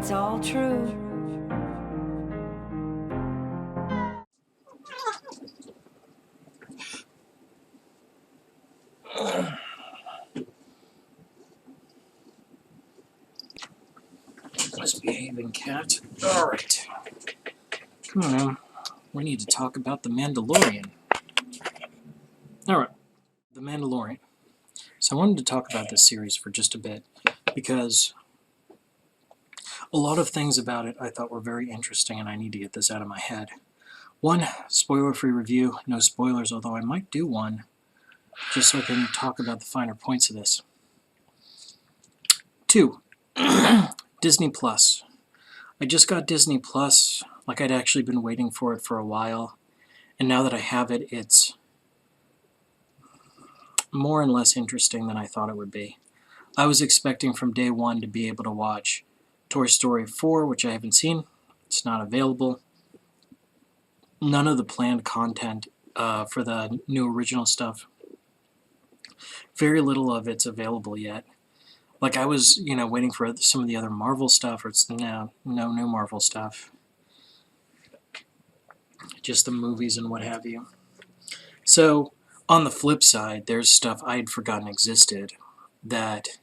it's all true. Misbehaving cat. Alright. Come on now. We need to talk about The Mandalorian. Alright. The Mandalorian. So I wanted to talk about this series for just a bit because a lot of things about it I thought were very interesting, and I need to get this out of my head. One, spoiler-free review. No spoilers, although I might do one just so I can talk about the finer points of this. Two, Disney Plus. I just got Disney Plus, like I'd actually been waiting for it for a while, and now that I have it, it's more and less interesting than I thought it would be. I was expecting from day one to be able to watch Toy Story 4, which I haven't seen. It's not available. None of the planned content for the new original stuff. Very little of it's available yet. Like I was, waiting for some of the other Marvel stuff, or it's no new Marvel stuff. Just the movies and what have you. So, on the flip side, there's stuff I had forgotten existed that,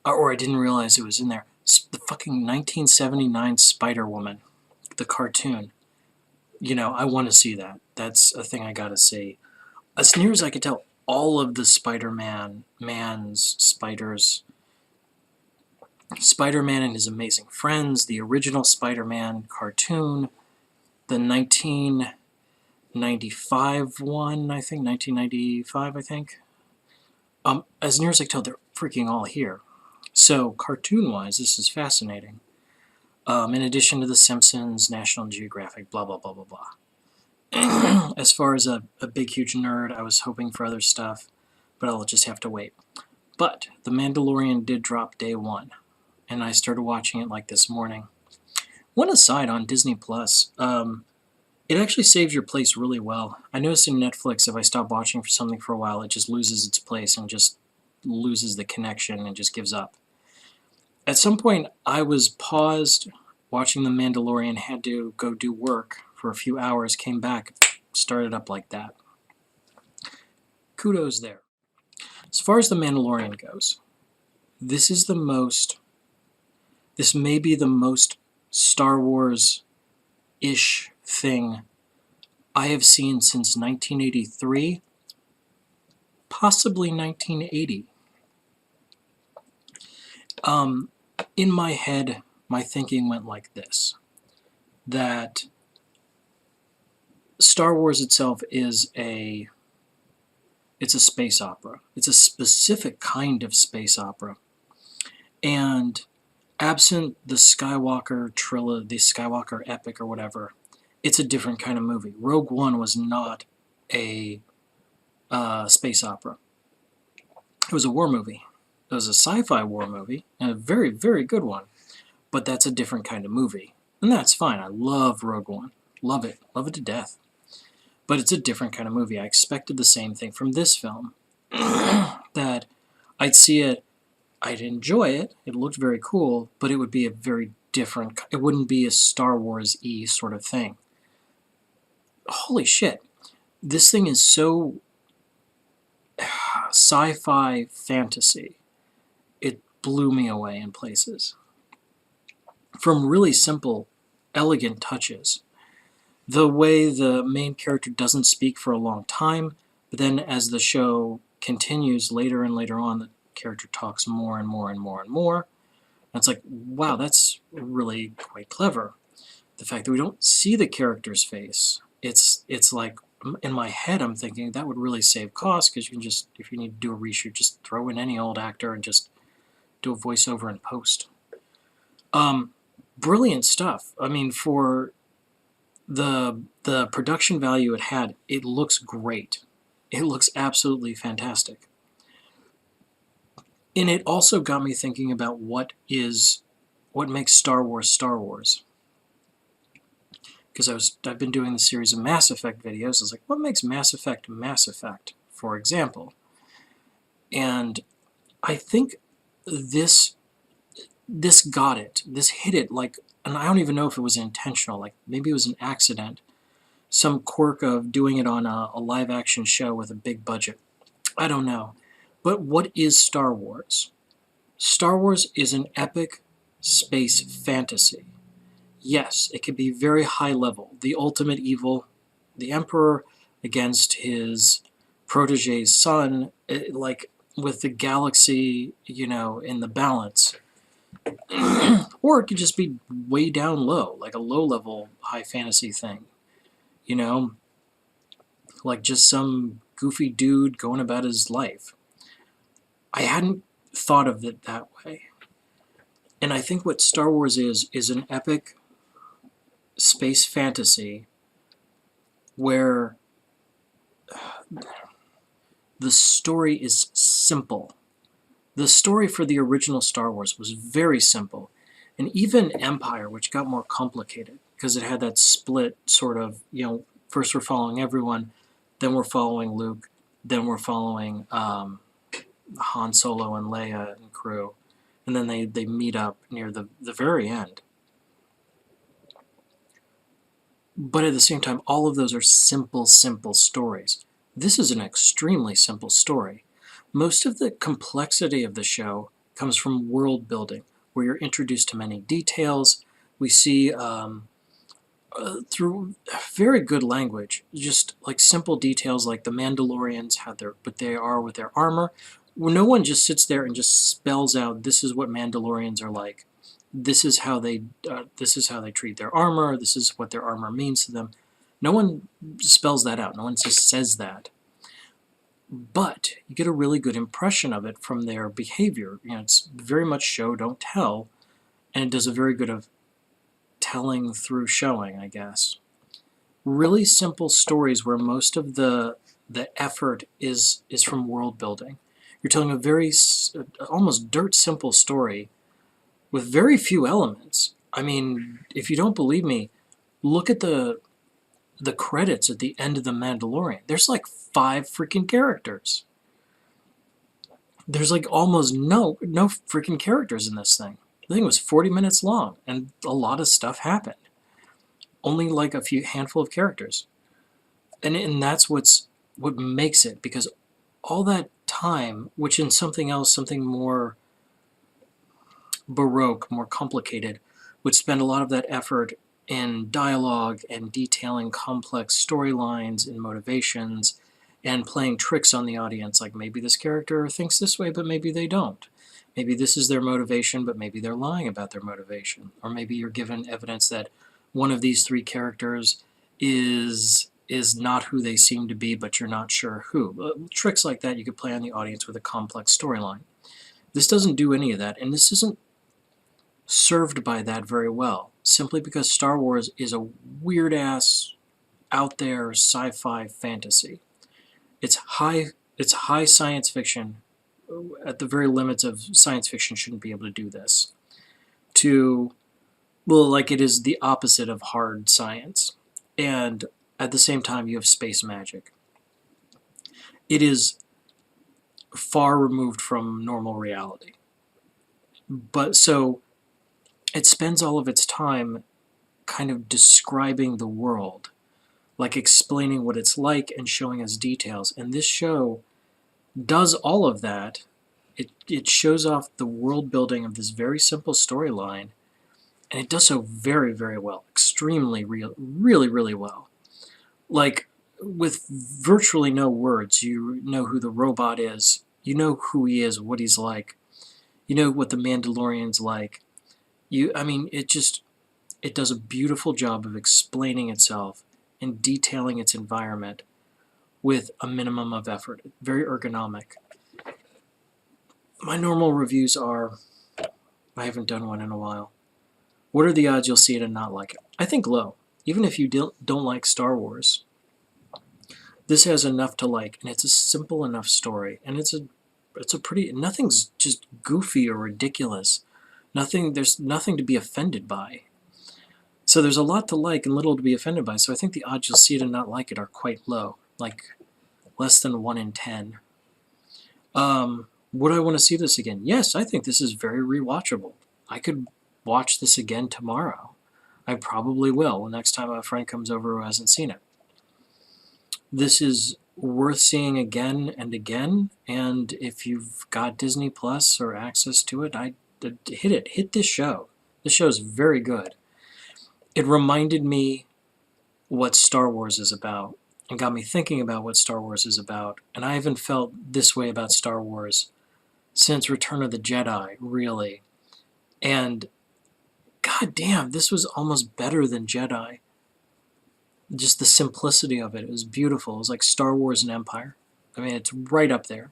or I didn't realize it was in there. The fucking 1979 Spider-Woman, the cartoon. I want to see that. That's a thing I gotta see. As near as I could tell, all of the Spider-Man, Spider-Man and His Amazing Friends, the original Spider-Man cartoon, the 1995 one, I think, 1995, I think. As near as I can tell, they're freaking all here. So, cartoon-wise, this is fascinating. In addition to The Simpsons, National Geographic, blah, blah, blah, blah, blah. As far as a big, huge nerd, I was hoping for other stuff, but I'll just have to wait. But The Mandalorian did drop day one, and I started watching it like this morning. One aside on Disney Plus, it actually saves your place really well. I noticed in Netflix, if I stop watching for something for a while, it just loses its place and just loses the connection and just gives up. At some point, I was paused watching The Mandalorian, had to go do work for a few hours, came back, started up like that. Kudos there. As far as The Mandalorian goes, this may be the most Star Wars-ish thing I have seen since 1983, possibly 1980. In my head, my thinking went like this, that Star Wars itself is it's a space opera. It's a specific kind of space opera. And absent the Skywalker trilogy, the Skywalker epic or whatever, it's a different kind of movie. Rogue One was not a space opera. It was a war movie. It was a sci-fi war movie, and a very, very good one. But that's a different kind of movie. And that's fine. I love Rogue One. Love it. Love it to death. But it's a different kind of movie. I expected the same thing from this film. That I'd see it, I'd enjoy it, it looked very cool, but it would be a very different, it wouldn't be a Star Wars-y sort of thing. Holy shit. This thing is so sci-fi fantasy. It blew me away in places. From really simple, elegant touches. The way the main character doesn't speak for a long time, but then as the show continues later and later on, the character talks more and more and more and more. And it's like, wow, that's really quite clever. The fact that we don't see the character's face, it's like, in my head I'm thinking that would really save costs, because you can just, if you need to do a reshoot, just throw in any old actor and just do a voiceover in post. Brilliant stuff. I mean, for the production value it had, it looks great. It looks absolutely fantastic. And it also got me thinking about what makes Star Wars Star Wars. Because I've been doing the series of Mass Effect videos. I was like, what makes Mass Effect, for example? And I think this this got it. This hit it like, and I don't even know if it was intentional. Like maybe it was an accident, some quirk of doing it on a live action show with a big budget. I don't know. But what is Star Wars? Star Wars is an epic space fantasy. Yes, it can be very high level. The ultimate evil, the Emperor against his protege's son, like with the galaxy, in the balance. Or it could just be way down low, like a low level high fantasy thing, you know, like just some goofy dude going about his life. I hadn't thought of it that way. And I think what Star Wars is an epic space fantasy where the story is simple. The story for the original Star Wars was very simple. And even Empire, which got more complicated because it had that split sort of, first we're following everyone, then we're following Luke, then we're following Han Solo and Leia and crew, and then they meet up near the very end. But at the same time, all of those are simple stories. This is an extremely simple story. Most of the complexity of the show comes from world building, where you're introduced to many details. We see through very good language, just like simple details, like the Mandalorians had what they are with their armor. No one just sits there and just spells out, this is what Mandalorians are like. This is how they treat their armor. This is what their armor means to them. No one spells that out. No one just says that. But you get a really good impression of it from their behavior. It's very much show, don't tell, and it does a very good of telling through showing, I guess. Really simple stories where most of the effort is from world building. You're telling a very almost dirt simple story with very few elements. I mean, if you don't believe me, look at the credits at the end of The Mandalorian. There's like 5 freaking characters. There's like almost no freaking characters in this thing. The thing was 40 minutes long, and a lot of stuff happened. Only like a handful of characters. And that's what makes it, because all that time, which in something else, something more Baroque, more complicated, would spend a lot of that effort in dialogue and detailing complex storylines and motivations and playing tricks on the audience, like maybe this character thinks this way, but maybe they don't. Maybe this is their motivation, but maybe they're lying about their motivation. Or maybe you're given evidence that one of these 3 characters is not who they seem to be, but you're not sure who. Tricks like that you could play on the audience with a complex storyline. This doesn't do any of that, and this isn't served by that very well, simply because Star Wars is a weird-ass, out-there sci-fi fantasy. It's high science fiction. At the very limits of science fiction shouldn't be able to do this. Like it is the opposite of hard science. And at the same time, you have space magic. It is far removed from normal reality. But so it spends all of its time kind of describing the world, like explaining what it's like and showing us details. And this show does all of that. It shows off the world building of this very simple storyline, and it does so very, very well. Extremely really, really well. Like, with virtually no words, you know who the robot is. You know who he is, what he's like. You know what the Mandalorian's like. It does a beautiful job of explaining itself and detailing its environment with a minimum of effort. Very ergonomic. My normal reviews are, I haven't done one in a while. What are the odds you'll see it and not like it? I think low. Even if you don't like Star Wars, this has enough to like, and it's a simple enough story, and it's a pretty, nothing's just goofy or ridiculous. There's nothing to be offended by. So there's a lot to like and little to be offended by, so I think the odds you'll see it and not like it are quite low, like less than 1 in 10. Would I want to see this again? Yes, I think this is very rewatchable. I could watch this again tomorrow. I probably will next time a friend comes over who hasn't seen it. This is worth seeing again and again, and if you've got Disney Plus or access to it, hit this show. This show is very good. It reminded me what Star Wars is about and got me thinking about what Star Wars is about, and I haven't felt this way about Star Wars since Return of the Jedi, really. And god damn, this was almost better than Jedi. Just the simplicity of it. It was beautiful. It was like Star Wars and Empire. I mean, it's right up there.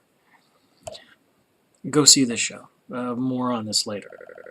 Go see this show. More on this later.